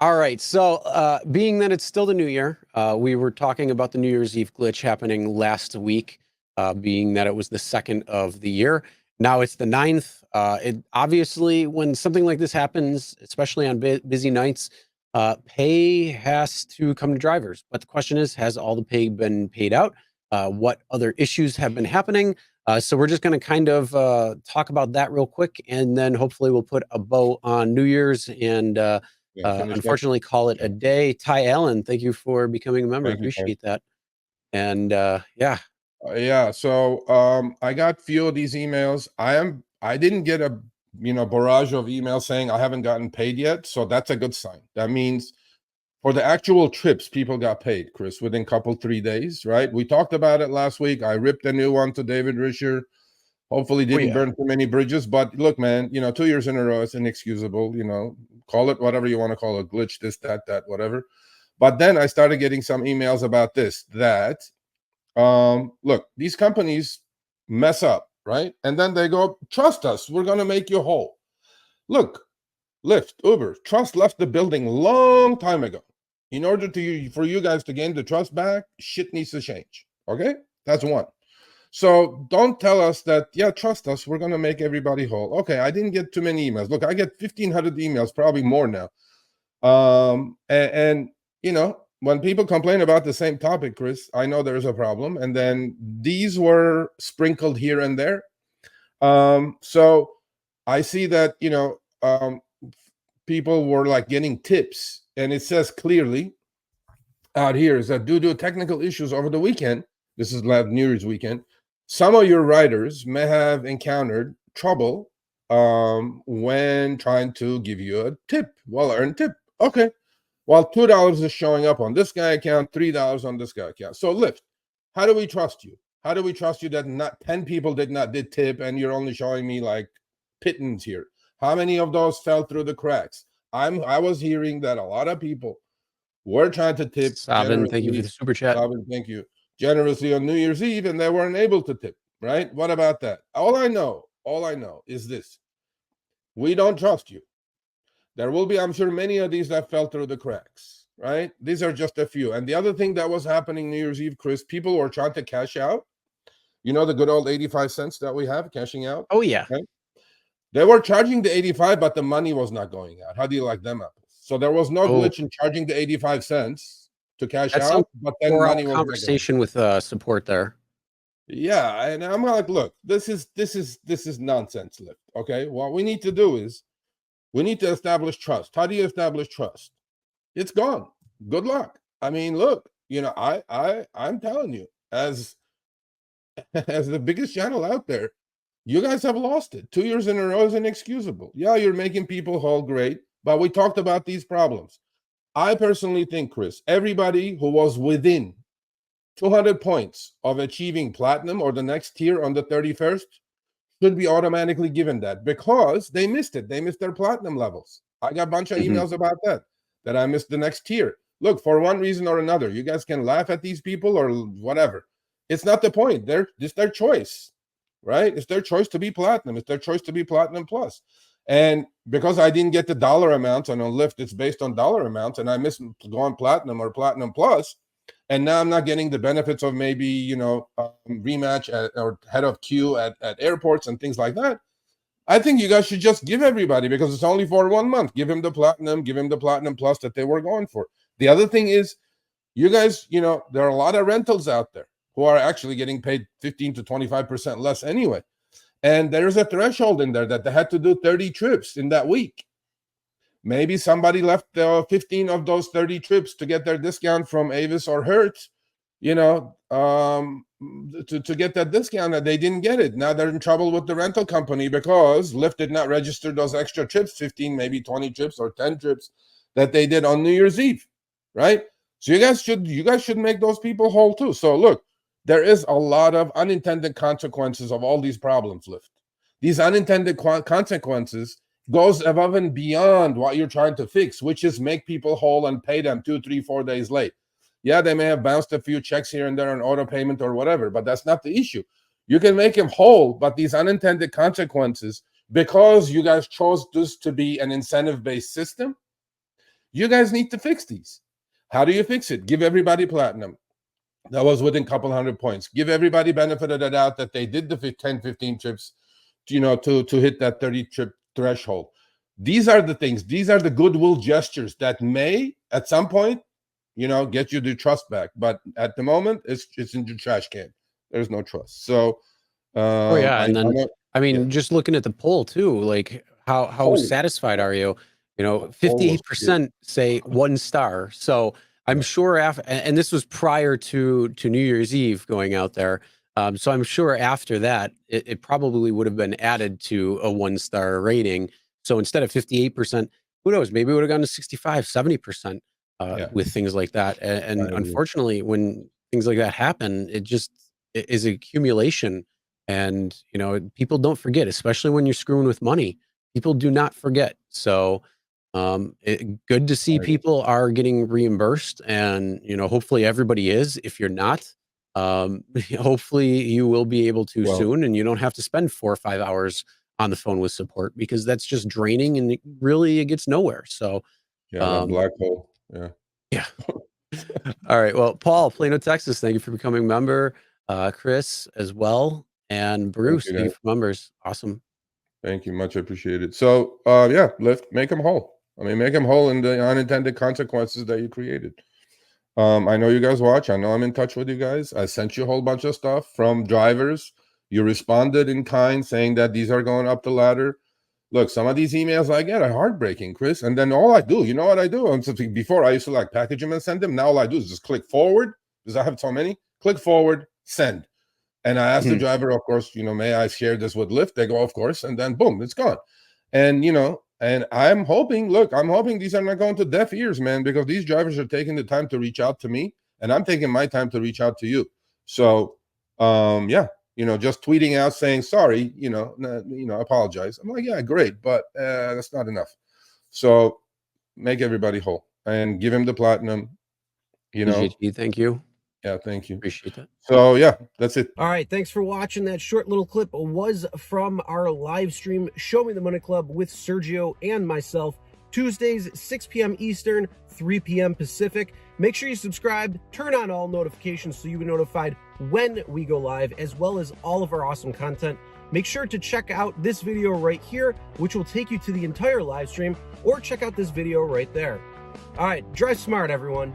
All right. So being that it's still the new year, we were talking about the New Year's Eve glitch happening last week, being that it was the 2nd of the year. Now it's the 9th. It obviously, when something like this happens, especially on busy nights, pay has to come to drivers. But the question is, has all the pay been paid out? What other issues have been happening? So we're just going to kind of talk about that real quick, and then hopefully we'll put a bow on New Year's and unfortunately call it a day. Ty Allen, thank you for becoming a member. Appreciate that. And yeah, so I got few of these emails. I didn't get a barrage of emails saying I haven't gotten paid yet, so that's a good sign. That means for the actual trips, people got paid, Chris, within a couple 3 days, right? We talked about it last week. I ripped a new one to David Risher. Hopefully didn't burn too many bridges. But look, man, 2 years in a row is inexcusable. Call it whatever you want to call it, glitch, this, that, whatever. But then I started getting some emails about this, that, look, these companies mess up, right? And then they go, trust us, we're going to make you whole. Look, Lyft, Uber, trust left the building long time ago. In order for you guys to gain the trust back, shit needs to change, okay? That's one. So don't tell us that, yeah, trust us, we're going to make everybody whole. Okay, I didn't get too many emails. Look, I get 1,500 emails, probably more now. And when people complain about the same topic, Chris, I know there's a problem. And then these were sprinkled here and there. So I see that, people were like getting tips. And it says clearly out here is that due to technical issues over the weekend, this is last New Year's weekend, some of your riders may have encountered trouble when trying to give you a tip, well-earned tip. Okay, well, $2 is showing up on this guy account, $3 on this guy account. So Lyft, how do we trust you? How do we trust you that not 10 people did tip and you're only showing me like pittance here? How many of those fell through the cracks? I was hearing that a lot of people were trying to tip. Sabin, thank you for the super chat. Sabin, thank you. Generously on New Year's Eve, and they weren't able to tip, right? What about that? All I know is this. We don't trust you. There will be, I'm sure, many of these that fell through the cracks, right? These are just a few. And the other thing that was happening New Year's Eve, Chris, people were trying to cash out. The good old 85 cents that we have, cashing out? Oh, yeah. Right? They were charging the 85, but the money was not going out. How do you like them apples? So there was no glitch in charging the 85 cents. To cash out, but then money was conversation with support there. Yeah, and I'm like, look, this is nonsense, Lyft. Okay, what we need to do is we need to establish trust. How do you establish trust? It's gone. Good luck. I mean, look, I'm telling you, as the biggest channel out there, you guys have lost it. 2 years in a row is inexcusable. Yeah, you're making people whole, great, but we talked about these problems. I personally think, Chris, everybody who was within 200 points of achieving platinum or the next tier on the 31st should be automatically given that because they missed it. They missed their platinum levels. I got a bunch of emails about that I missed the next tier. Look, for one reason or another, you guys can laugh at these people or whatever. It's not the point. It's their choice, right? It's their choice to be platinum. It's their choice to be platinum plus. And because I didn't get the dollar amounts, and on Lyft it's based on dollar amounts, and I missed going platinum or platinum plus, and now I'm not getting the benefits of maybe rematch or head of queue at airports and things like that. I think you guys should just give everybody, because it's only for 1 month, give him the platinum plus that they were going for. The other thing is, you guys, there are a lot of rentals out there who are actually getting paid 15 to 25% less anyway. And there's a threshold in there that they had to do 30 trips in that week. Maybe somebody left 15 of those 30 trips to get their discount from Avis or Hertz, to get that discount, that they didn't get it. Now they're in trouble with the rental company because Lyft did not register those extra trips, 15, maybe 20 trips or 10 trips that they did on New Year's Eve, right? So you guys should make those people whole too. So look, there is a lot of unintended consequences of all these problems, Lyft. These unintended consequences goes above and beyond what you're trying to fix, which is make people whole and pay them 2, 3, 4 days late. Yeah, they may have bounced a few checks here and there on auto payment or whatever, but that's not the issue. You can make them whole, but these unintended consequences because you guys chose this to be an incentive-based system, you guys need to fix these. How do you fix it? Give everybody platinum. That was within a couple hundred points. Give everybody benefit of the doubt that they did the 10, 15 trips, to hit that 30 trip threshold. These are the things. These are the goodwill gestures that may, at some point, get you the trust back. But at the moment, it's in the trash can. There's no trust. So, Oh yeah, and then I mean, yeah. just looking at the poll too, like how satisfied are you? 58% say 1 star. So I'm sure and this was prior to New Year's Eve going out there. So I'm sure after that, it probably would have been added to a 1-star rating. So instead of 58%, who knows? Maybe it would have gone to 65, 70% with things like that. And unfortunately, when things like that happen, it is accumulation. And people don't forget, especially when you're screwing with money. People do not forget. So good to see people are getting reimbursed, and hopefully everybody is. If you're not, hopefully you will be able to soon, and you don't have to spend 4 or 5 hours on the phone with support, because that's just draining, and it gets nowhere. So that black hole. Yeah. All right. Well, Paul, Plano, Texas, thank you for becoming a member. Chris as well. And Bruce, thank you for members. Awesome. Thank you. Much appreciated. So, Lyft, make them whole. I mean, make them whole in the unintended consequences that you created. I know you guys watch. I know I'm in touch with you guys. I sent you a whole bunch of stuff from drivers. You responded in kind, saying that these are going up the ladder. Look, some of these emails I get are heartbreaking, Chris. And then all I do, you know what I do? Before I used to package them and send them. Now all I do is just click forward, because I have so many. Click forward, send. And I asked the driver, of course, may I share this with Lyft? They go, of course. And then boom, it's gone. And, and I'm hoping these are not going to deaf ears, man, because these drivers are taking the time to reach out to me, and I'm taking my time to reach out to you. So, just tweeting out saying, sorry, I apologize. I'm like, yeah, great. But that's not enough. So make everybody whole and give him the platinum, Thank you. Yeah, thank you. Appreciate that. So yeah, that's it. All right, thanks for watching. That short little clip was from our live stream, Show Me the Money Club with Sergio and myself, Tuesdays, 6 p.m. Eastern, 3 p.m. Pacific. Make sure you subscribe, turn on all notifications so you'll be notified when we go live, as well as all of our awesome content. Make sure to check out this video right here, which will take you to the entire live stream, or check out this video right there. All right, drive smart, everyone.